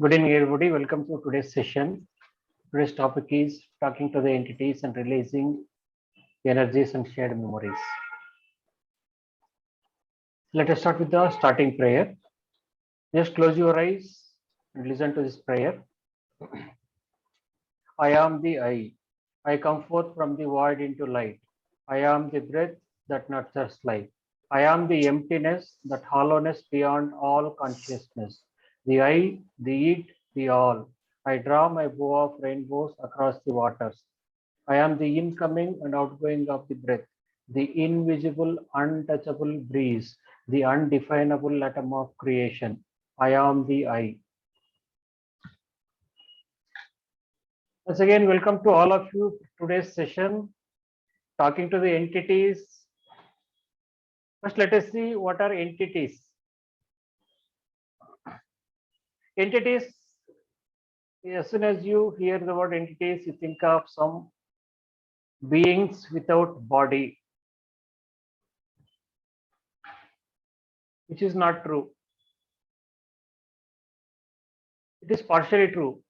Good evening, everybody. Welcome to today's session. Today's topic is talking to the entities and releasing energies and shared memories. Let us start with the starting prayer. Just close your eyes and listen to this prayer. I am the I. I come forth from the void into light. I am the breath that nurtures life. I am the emptiness, that hollowness beyond all consciousness. The I, the it, the all. I draw my bow of rainbows across the waters. I am the incoming and outgoing of the breath, the invisible, untouchable breeze, the undefinable atom of creation. I am the I. Once again, welcome to all of you. Today's session, talking to the entities. First, let us see what are entities. Entities, as soon as you hear the word entities, you think of some beings without body, which is not true. It is partially true.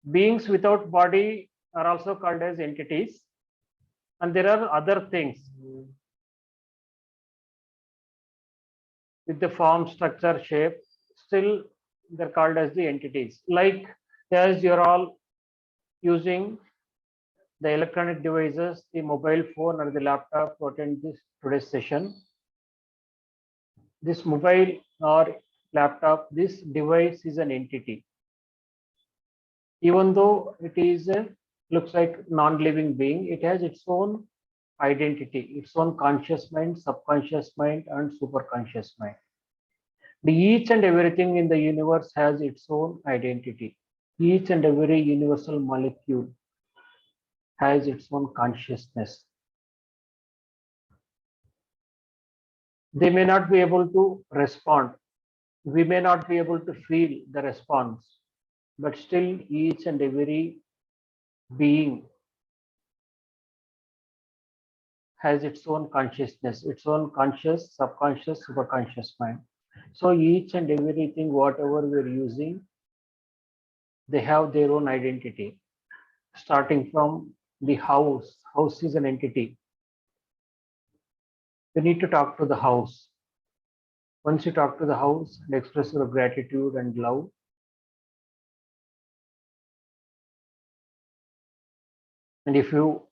Beings without body are also called as entities, and there are other things with the form, structure, shape. Still, they're called as the entities. Like as you're all using the electronic devices, the mobile phone or the laptop to attend this today's session. This mobile or laptop, this device is an entity. Even though it is looks like non-living being, it has its own identity, its own conscious mind, subconscious mind, and superconscious mind. Each and everything in the universe has its own identity. Each and every universal molecule has its own consciousness. They may not be able to respond. We may not be able to feel the response, but still each and every being has its own consciousness, its own conscious, subconscious, superconscious mind. So each and everything, whatever we're using, they have their own identity. Starting from the house, house is an entity. You need to talk to the house. Once you talk to the house and express your gratitude and love, and if you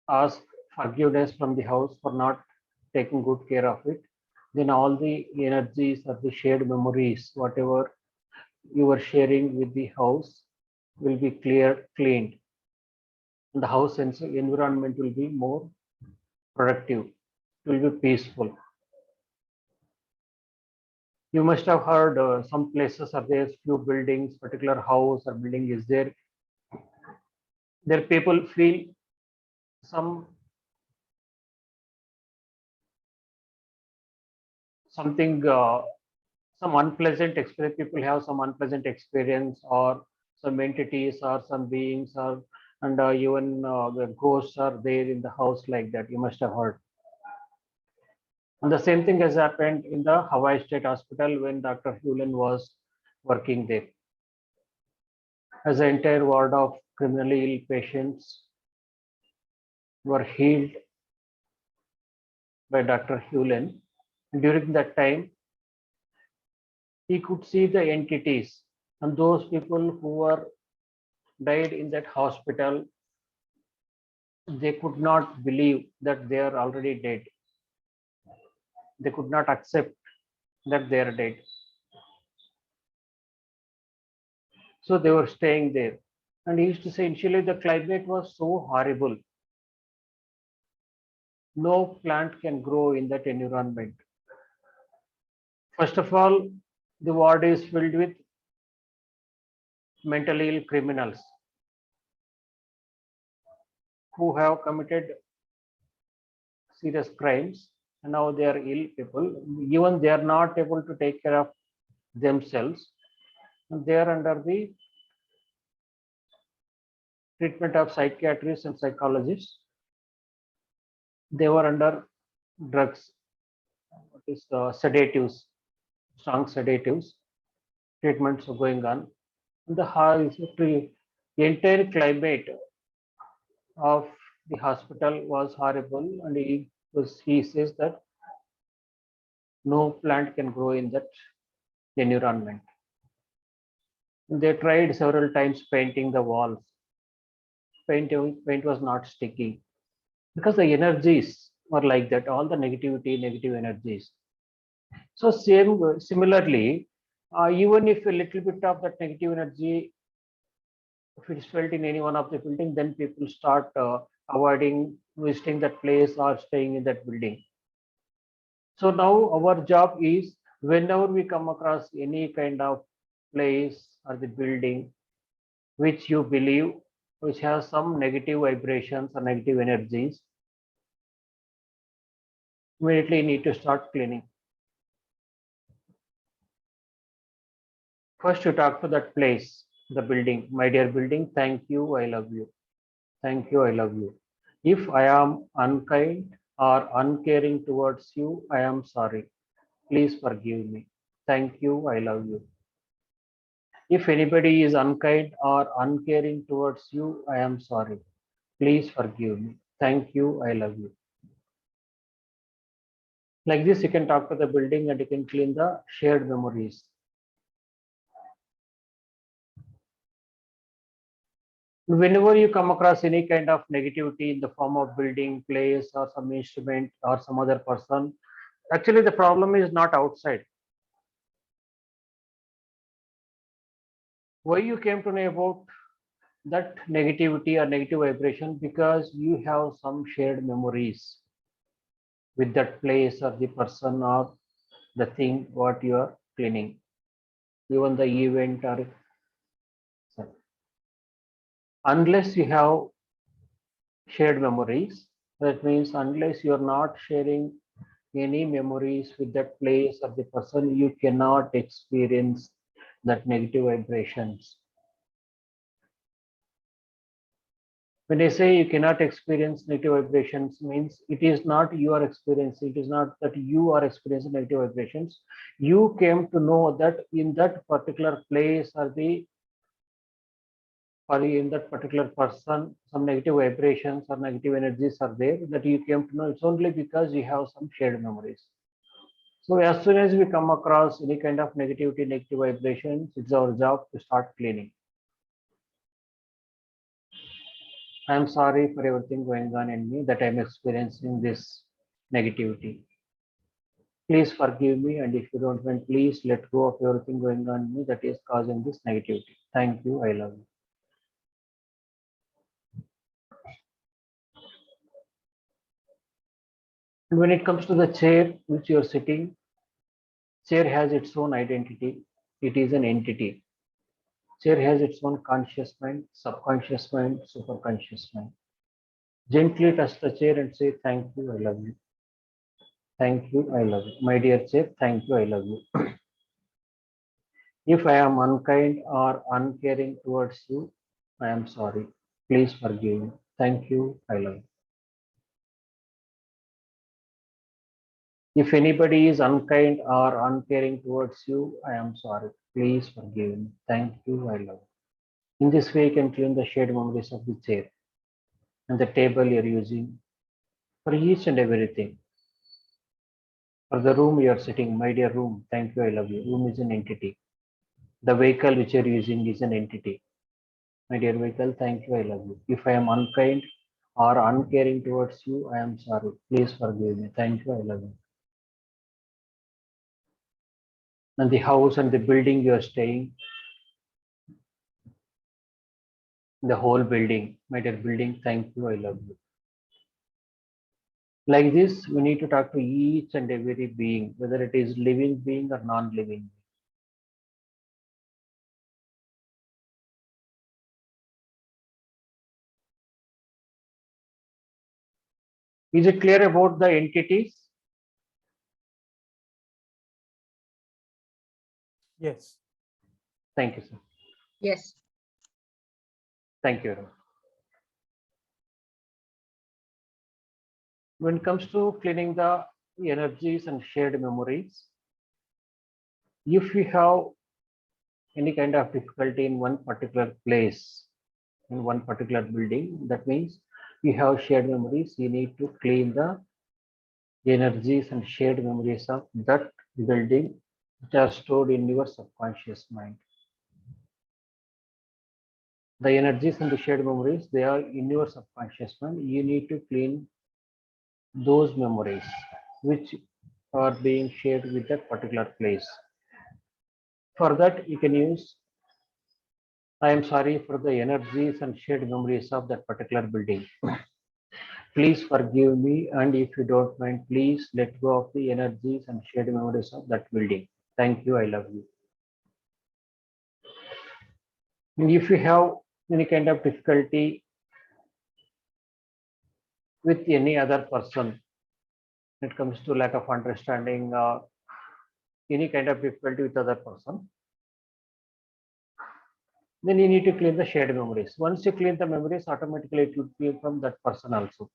ask forgiveness from the house for not taking good care of it, then all the energies or the shared memories, whatever you were sharing with the house, will be cleaned. And the house environment will be more productive, it will be peaceful. You must have heard some places are there, few buildings, particular house or building is there. There people feel some something some unpleasant experience. People have some unpleasant experience, or some entities or some beings, or and even the ghosts are there in the house like that. You must have heard. And the same thing has happened in the Hawaii State Hospital when Dr. Hewlin was working there. As an entire ward of criminally ill patients were healed by Dr. Hewlin. During that time, he could see the entities, and those people who were died in that hospital, they could not believe that they are already dead. They could not accept that they are dead. So they were staying there. And he used to say initially the climate was so horrible. No plant can grow in that environment. First of all, the ward is filled with mentally ill criminals who have committed serious crimes, and now they are ill people. Even they are not able to take care of themselves. They are under the treatment of psychiatrists and psychologists. They were under drugs, what is sedatives, strong sedatives. treatments are going on. The entire climate of the hospital was horrible, and he says that no plant can grow in that environment. They tried several times painting the walls. Paint was not sticking because the energies were like that. All the negativity, negative energies. So similarly, even if a little bit of that negative energy, if it's felt in any one of the building, then people start avoiding visiting that place or staying in that building. So now our job is, whenever we come across any kind of place or the building which you believe which has some negative vibrations or negative energies, immediately you need to start cleaning. First, you talk to that place, the building. My dear building, thank you, I love you. Thank you, I love you. If I am unkind or uncaring towards you, I am sorry. Please forgive me. Thank you, I love you. If anybody is unkind or uncaring towards you, I am sorry. Please forgive me. Thank you, I love you. Like this, you can talk to the building and you can clean the shared memories. Whenever you come across any kind of negativity in the form of building, place, or some instrument or some other person, actually the problem is not outside. Why you came to know about that negativity or negative vibration? Because you have some shared memories with that place or the person or the thing what you are cleaning, even the event or unless you have shared memories, that means unless you are not sharing any memories with that place or the person, you cannot experience that negative vibrations. When I say you cannot experience negative vibrations, means it is not your experience. It is not that you are experiencing negative vibrations. You came to know that in that particular place or in that particular person, some negative vibrations or negative energies are there, that you came to know. It's only because you have some shared memories. So as soon as we come across any kind of negativity, negative vibrations, it's our job to start cleaning. I'm sorry for everything going on in me that I'm experiencing this negativity. Please forgive me, and if you don't mind, please let go of everything going on in me that is causing this negativity. Thank you. I love you. And when it comes to the chair which you're sitting, chair has its own identity. It is an entity. Chair has its own conscious mind, subconscious mind, superconscious mind. Gently touch the chair and say, thank you, I love you. Thank you, I love you. My dear chair, thank you, I love you. If I am unkind or uncaring towards you, I am sorry. Please forgive me. Thank you, I love you. If anybody is unkind or uncaring towards you, I am sorry. Please forgive me. Thank you, I love you. In this way, you can clean the shared memories of the chair and the table you're using for each and everything. For the room you're sitting, my dear room, thank you, I love you. Room is an entity. The vehicle which you're using is an entity. My dear vehicle, thank you, I love you. If I am unkind or uncaring towards you, I am sorry. Please forgive me. Thank you, I love you. And the house and the building you are staying, the whole building, my dear building, thank you, I love you. Like this, we need to talk to each and every being, whether it is living being or non-living. Is it clear about the entities? Yes. Thank you, sir. Yes. Thank you very much. When it comes to cleaning the energies and shared memories, if we have any kind of difficulty in one particular place, in one particular building, that means you have shared memories. You need to clean the energies and shared memories of that building which are stored in your subconscious mind. The energies and the shared memories, they are in your subconscious mind. You need to clean those memories which are being shared with that particular place. For that, you can use I am sorry for the energies and shared memories of that particular building. Please forgive me, and if you don't mind, please let go of the energies and shared memories of that building. Thank you. I love you. And if you have any kind of difficulty with any other person, when it comes to lack of understanding, any kind of difficulty with other person, then you need to clean the shared memories. Once you clean the memories, automatically it will clean from that person also.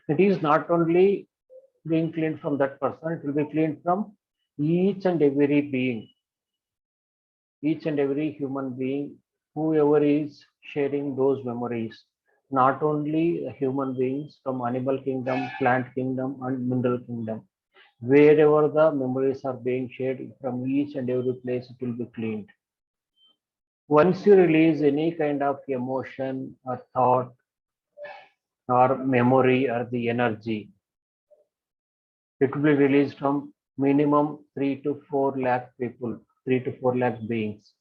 It is not only being cleaned from that person, it will be cleaned from each and every being, each and every human being, whoever is sharing those memories, not only human beings from animal kingdom, plant kingdom, and mineral kingdom. Wherever the memories are being shared from each and every place, it will be cleaned. Once you release any kind of emotion or thought or memory or the energy, it will be released from minimum 3 to 4 lakh people, 3 to 4 lakh beings.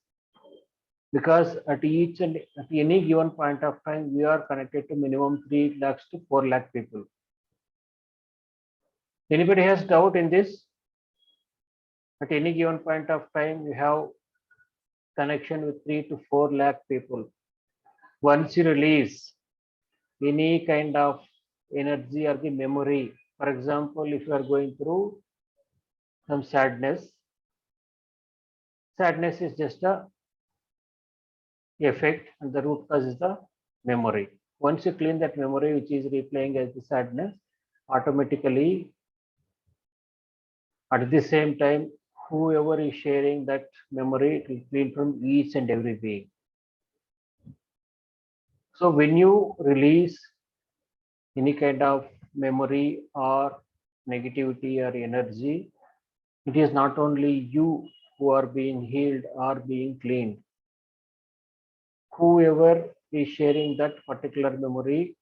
Because at each and at any given point of time, we are connected to minimum 3 lakhs to 4 lakh people. Anybody has doubt in this? At any given point of time, we have connection with 3 to 4 lakh people. Once you release any kind of energy or the memory, for example, if you are going through some sadness, sadness is just a effect and the root cause is the memory. Once you clean that memory which is replaying as the sadness, automatically at the same time, whoever is sharing that memory, it will clean from each and every being. So when you release any kind of memory or negativity or energy, it is not only you who are being healed or being cleaned. Whoever is sharing that particular memory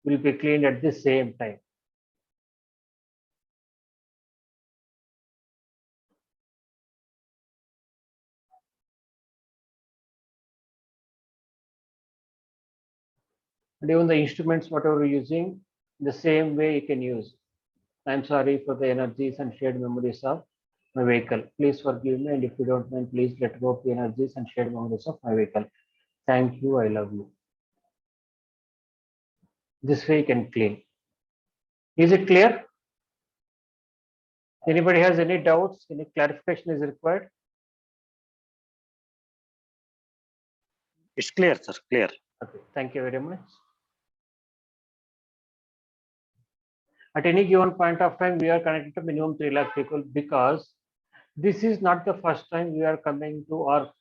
will be cleaned at the same time. And even the instruments, whatever you're using, the same way you can use. I'm sorry for the energies and shared memories of my vehicle. Please forgive me, and if you don't mind, please let go of the energies and shared memories of my vehicle. Thank you. I love you. This way you can clean. Is it clear? Anybody has any doubts? Any clarification is required? It's clear, sir. Clear. Okay. Thank you very much. At any given point of time, we are connected to minimum 3 lakh people because this is not the first time we are coming to Earth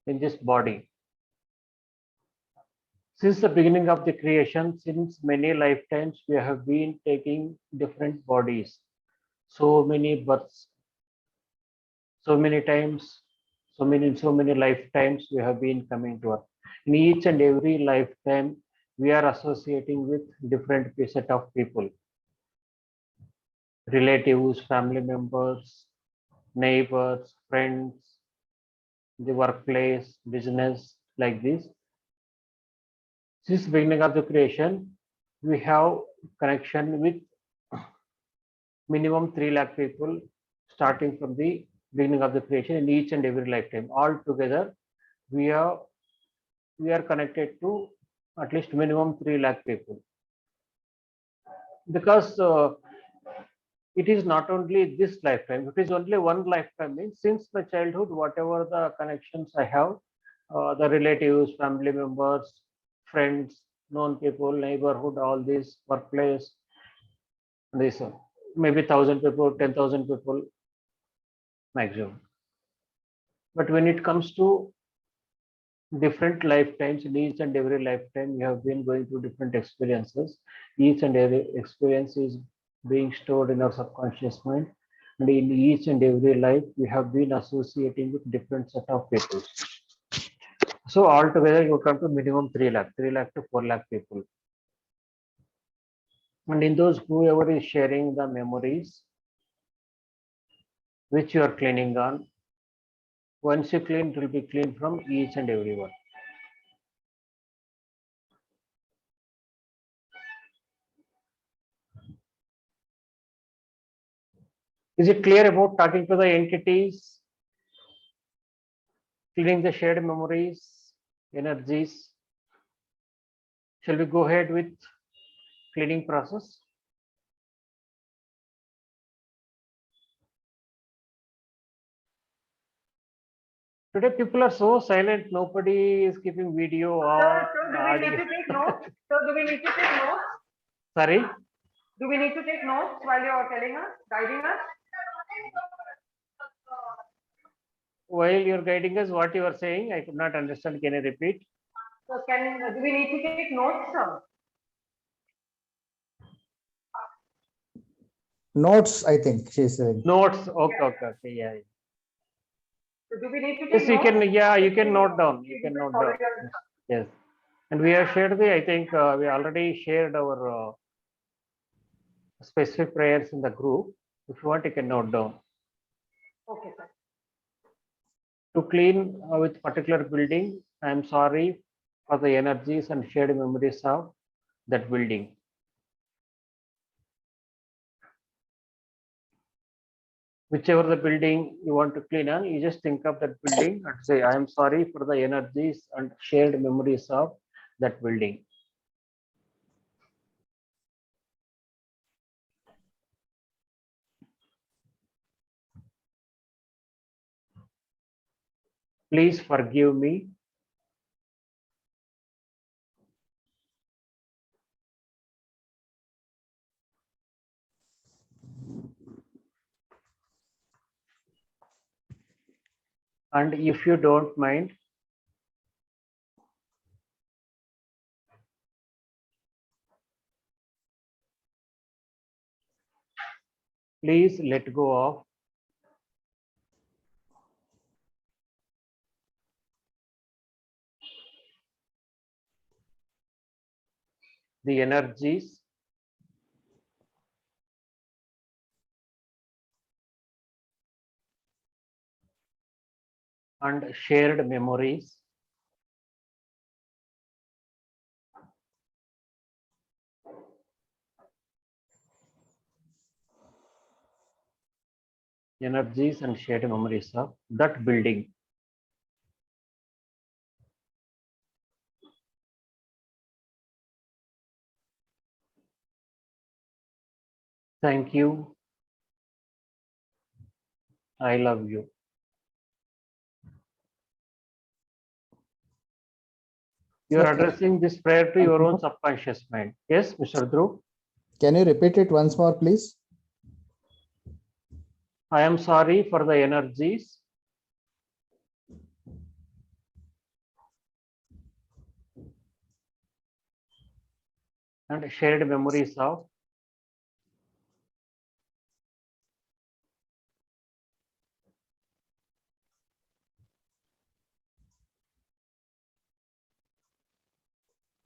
in this body. Since the beginning of the creation, since many lifetimes, we have been taking different bodies, so many births, so many times, so many lifetimes we have been coming to Earth. In each and every lifetime, we are associating with different set of people, relatives, family members, neighbors, friends, the workplace, business, like this. Since beginning of the creation, we have connection with minimum 3 lakh people starting from the beginning of the creation in each and every lifetime. All together, we are connected to at least minimum 3 lakh people. Because it is not only this lifetime, it is only one lifetime. Means since my childhood, whatever the connections I have, the relatives, family members, friends, known people, neighborhood, all this, workplace, this maybe 1,000 people, 10,000 people maximum. But when it comes to different lifetimes, in each and every lifetime, you have been going through different experiences. Each and every experience is being stored in our subconscious mind. And in each and every life, we have been associating with different set of people. So altogether, you come to minimum 3 lakh, 3 lakh to 4 lakh people. And in those, whoever is sharing the memories which you are cleaning on, once you clean, it will be clean from each and every one. Is it clear about talking to the entities, cleaning the shared memories, energies? Shall we go ahead with cleaning process? Today people are so silent, nobody is keeping video or So do we need to take notes? So do we need to take notes? Sorry? Do we need to take notes while you're telling us, guiding us? While you're guiding us, what you are saying, I could not understand. Can you repeat? So do we need to take notes, sir? Notes, I think she's saying. Notes. Okay. Yeah. So do we need to take Yes, you notes? can. Yeah, you can note down. You can note Follow down. your- Yes. And we have shared the. I think we already shared our specific prayers in the group. If you want, you can note down. Okay, sir. To clean with particular building, I am sorry for the energies and shared memories of that building. Whichever the building you want to clean on, you just think of that building and say, I am sorry for the energies and shared memories of that building. Please forgive me. And if you don't mind, please let go of the energies and shared memories of that building. Thank you. I love you. You are addressing this prayer to your own subconscious mind. Yes, Mr. Dhruv? Can you repeat it once more, please? I am sorry for the energies and shared memories of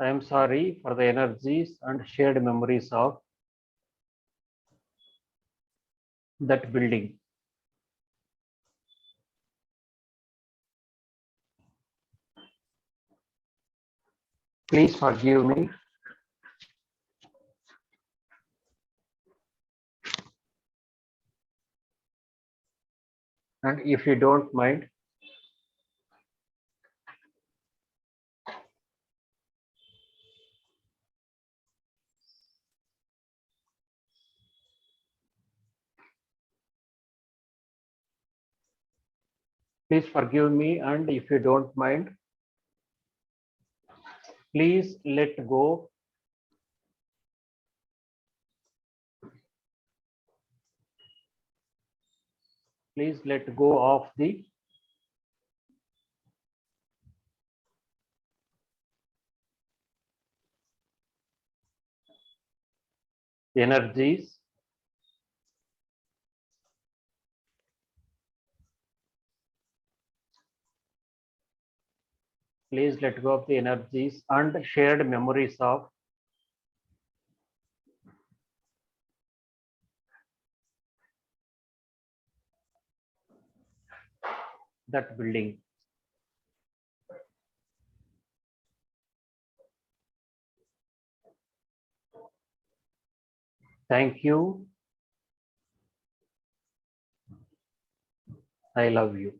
I am sorry for the energies and shared memories of that building. Please forgive me. And if you don't mind, please forgive me. And if you don't mind, please let go of the energies please let go of the energies and shared memories of that building. Thank you. I love you.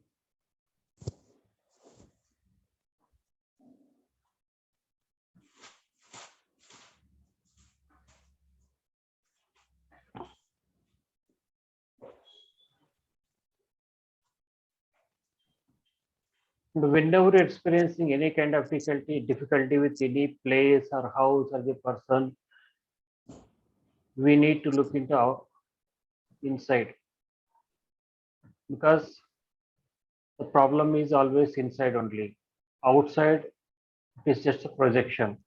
And whenever you're experiencing any kind of difficulty with any place or house or the person, we need to look into our inside, because the problem is always inside only. Outside is just a projection.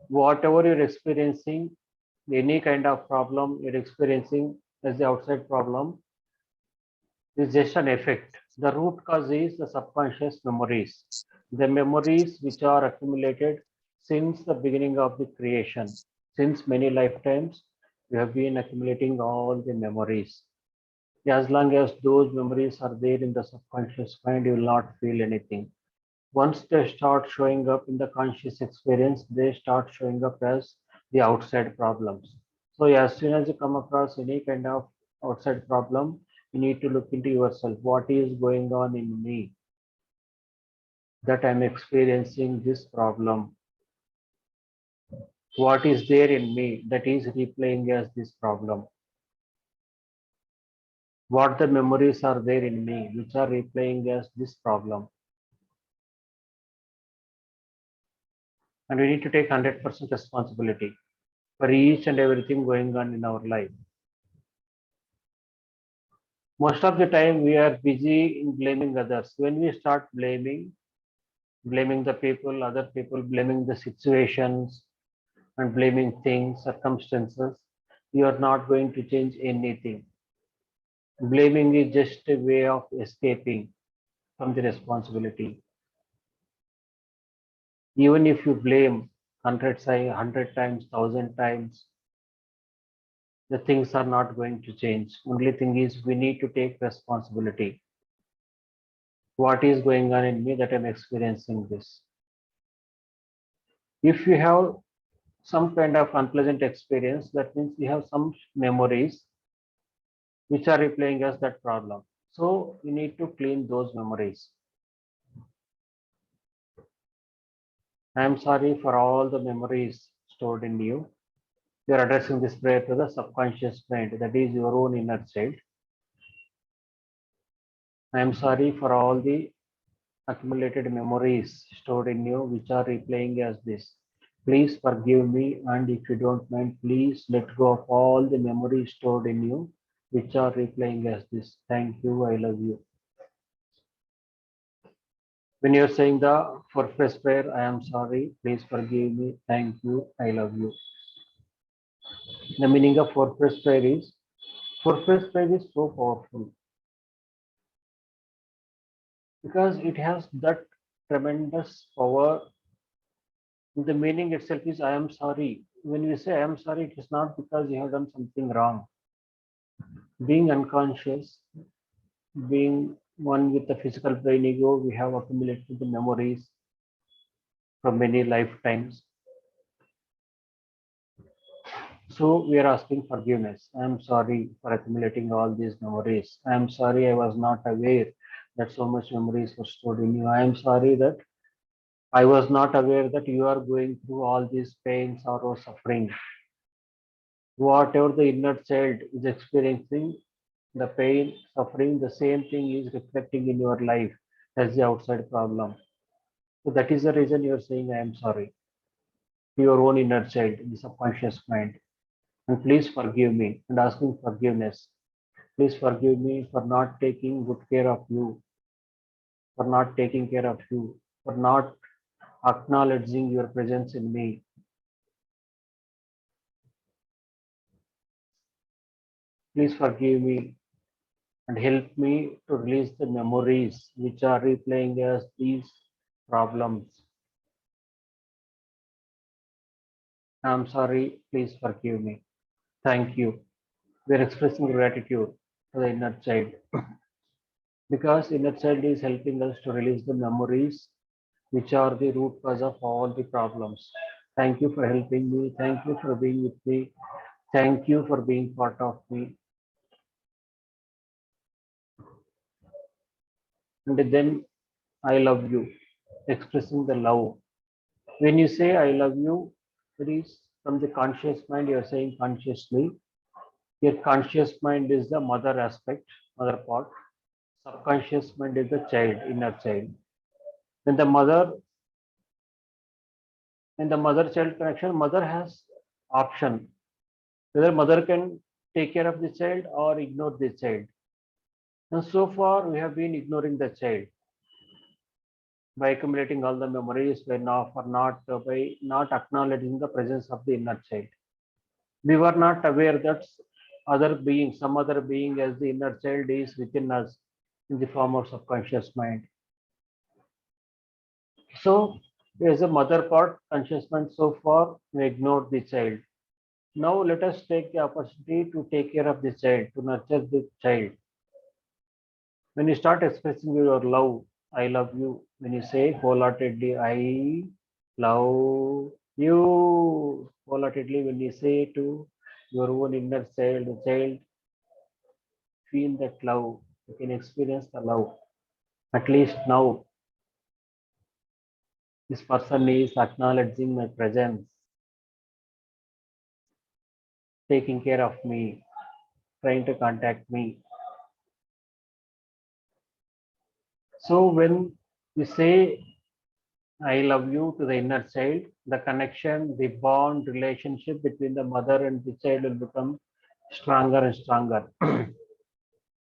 Whatever you're experiencing, any kind of problem you're experiencing as the outside problem is just an effect. The root cause is the subconscious memories, the memories which are accumulated since the beginning of the creation. Since many lifetimes, we have been accumulating all the memories. As long as those memories are there in the subconscious mind, you will not feel anything. Once they start showing up in the conscious experience, they start showing up as the outside problems. So as soon as you come across any kind of outside problem, you need to look into yourself. What is going on in me that I'm experiencing this problem? What is there in me that is replaying as this problem? What the memories are there in me which are replaying as this problem? And we need to take 100% responsibility for each and everything going on in our life. Most of the time we are busy in blaming others. When we start blaming the people, other people, blaming the situations and blaming things, circumstances, you are not going to change anything. Blaming is just a way of escaping from the responsibility. Even if you blame 100 times, 1,000 times, the things are not going to change. Only thing is we need to take responsibility. What is going on in me that I'm experiencing this? If you have some kind of unpleasant experience, that means we have some memories which are replaying us that problem. So you need to clean those memories. I am sorry for all the memories stored in you. You are addressing this prayer to the subconscious mind, that is your own inner child. I am sorry for all the accumulated memories stored in you which are replaying as this. Please forgive me, and if you don't mind, please let go of all the memories stored in you which are replaying as this. Thank you, I love you. When you're saying the fourth prayer, I am sorry, please forgive me, thank you, I love you. The meaning of fourth prayer is so powerful because it has that tremendous power. The meaning itself is I am sorry. When you say I am sorry, it is not because you have done something wrong. Being unconscious, being one with the physical brain ego, we have accumulated the memories from many lifetimes. So we are asking forgiveness. I am sorry for accumulating all these memories. I am sorry I was not aware that so much memories were stored in you. I am sorry that I was not aware that you are going through all these pain, sorrow, suffering. Whatever the inner child is experiencing, the pain, suffering, the same thing is reflecting in your life as the outside problem. So that is the reason you are saying, I am sorry to your own inner child, the subconscious mind. And please forgive me and asking forgiveness. Please forgive me for not taking good care of you, for not taking care of you, for not acknowledging your presence in me. Please forgive me and help me to release the memories which are replaying as these problems. I'm sorry, please forgive me. Thank you. We are expressing gratitude to the inner child because inner child is helping us to release the memories which are the root cause of all the problems. Thank you for helping me. Thank you for being with me. Thank you for being part of me. And then I love you, expressing the love. When you say I love you, it is from the conscious mind, you are saying consciously. Your conscious mind is the mother aspect, mother part. Subconscious mind is the child, inner child. When the mother, in the mother-child connection, mother has option. Whether mother can take care of the child or ignore the child. And so far, we have been ignoring the child by accumulating all the memories by not acknowledging the presence of the inner child. We were not aware that some other being as the inner child is within us in the form of subconscious mind. So as a mother part, conscious mind so far we ignored the child. Now let us take the opportunity to take care of the child, to nurture the child. When you start expressing your love, I love you. When you say wholeheartedly, I love you. Wholeheartedly, when you say to your own inner child, the child feel that love. You can experience the love. At least now, this person is acknowledging my presence, taking care of me, trying to contact me. So when we say I love you to the inner child, the connection, the bond, relationship between the mother and the child will become stronger and stronger.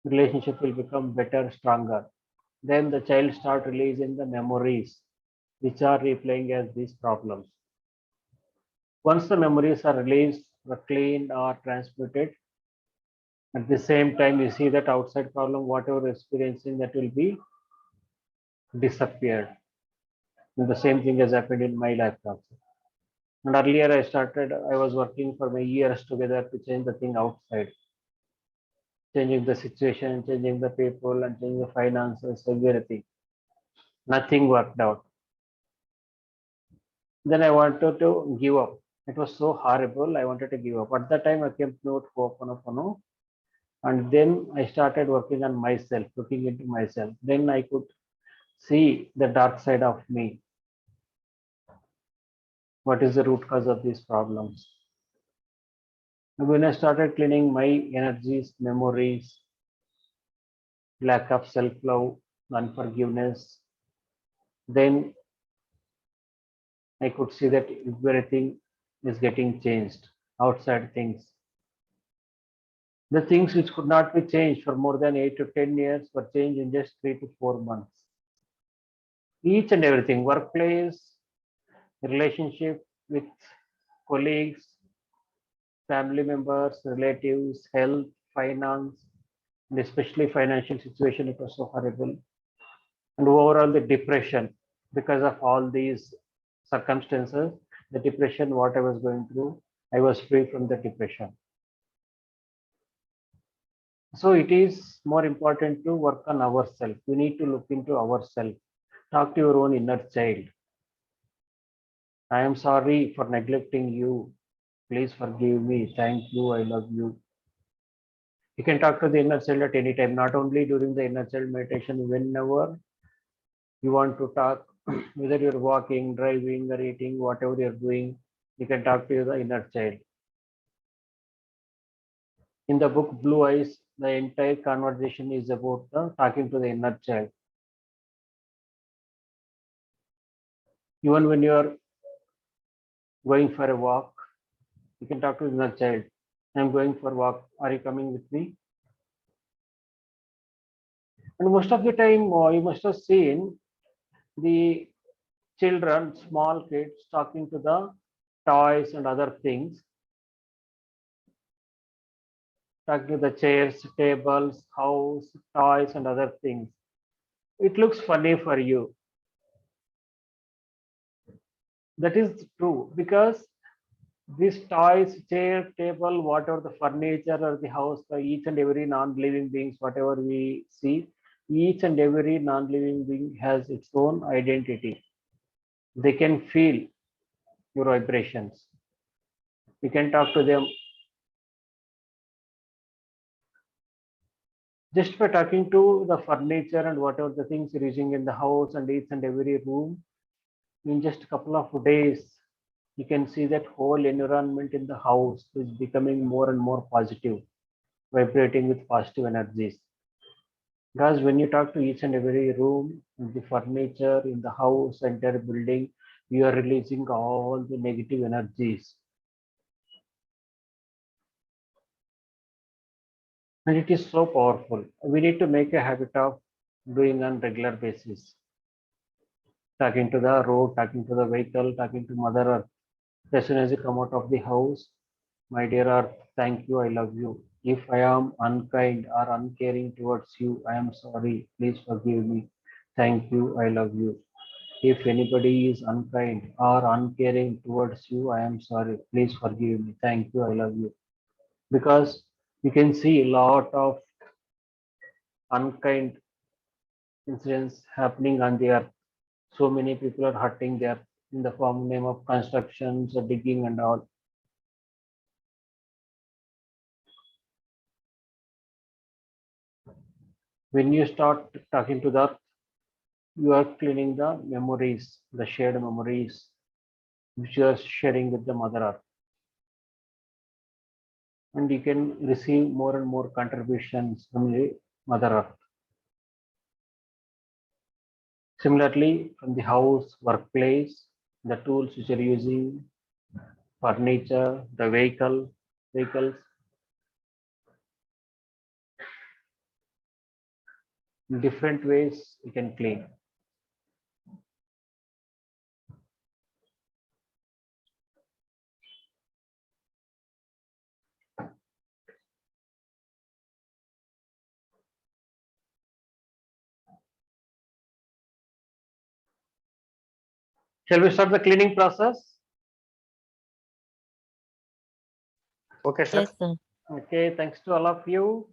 Relationship will become better, stronger. Then the child start releasing the memories which are replaying as these problems. Once the memories are released, or cleaned or transmuted, at the same time you see that outside problem, whatever you're experiencing, that will be disappeared. And the same thing has happened in my life also. And earlier I was working for many years together to change the thing outside, changing the situation, changing the people, and changing the finances, everything. Nothing worked out. Then I wanted to give up. It was so horrible. I wanted to give up. At that time, I came to Ho'oponopono, and then I started working on myself, looking into myself. Then I could see the dark side of me. What is the root cause of these problems? And when I started cleaning my energies, memories, lack of self-love, unforgiveness, then I could see that everything is getting changed. Outside things. The things which could not be changed for more than 8 to 10 years were changed in just 3 to 4 months. Each and everything, workplace, relationship with colleagues, family members, relatives, health, finance, and especially financial situation, it was so horrible. And overall the depression, because of all these circumstances, the depression, what I was going through, I was free from the depression. So it is more important to work on ourselves. We need to look into ourselves. Talk to your own inner child. I am sorry for neglecting you. Please forgive me. Thank you. I love you. You can talk to the inner child at any time, not only during the inner child meditation, whenever you want to talk, whether you're walking, driving, or eating, whatever you're doing, you can talk to the inner child. In the book Blue Eyes, the entire conversation is about talking to the inner child. Even when you're going for a walk, you can talk to the inner child. I'm going for a walk. Are you coming with me? And most of the time, you must have seen the children, small kids, talking to the toys and other things, talking to the chairs, tables, house, toys, and other things. It looks funny for you. That is true because these toys, chair, table, whatever the furniture or the house, each and every non-living beings, whatever we see, each and every non-living being has its own identity. They can feel your vibrations. You can talk to them just by talking to the furniture and whatever the things you're using in the house and each and every room. In just a couple of days, you can see that whole environment in the house is becoming more and more positive, vibrating with positive energies. Because when you talk to each and every room, the furniture in the house, entire building, you are releasing all the negative energies. And it is so powerful. We need to make a habit of doing on regular basis. Talking to the road, talking to the vehicle, talking to Mother Earth. As soon as you come out of the house, my dear Earth, thank you, I love you. If I am unkind or uncaring towards you, I am sorry. Please forgive me. Thank you, I love you. If anybody is unkind or uncaring towards you, I am sorry. Please forgive me. Thank you, I love you. Because you can see a lot of unkind incidents happening on the earth. So many people are hurting there in the form name of constructions, digging and all. When you start talking to the earth, you are cleaning the memories, the shared memories which you are sharing with the Mother Earth. And you can receive more and more contributions from the Mother Earth. Similarly, from the house, workplace, the tools which you're using, furniture, the vehicles, in different ways you can clean. Shall we start the cleaning process? Okay, sir. Yes, sir. Okay, thanks to all of you.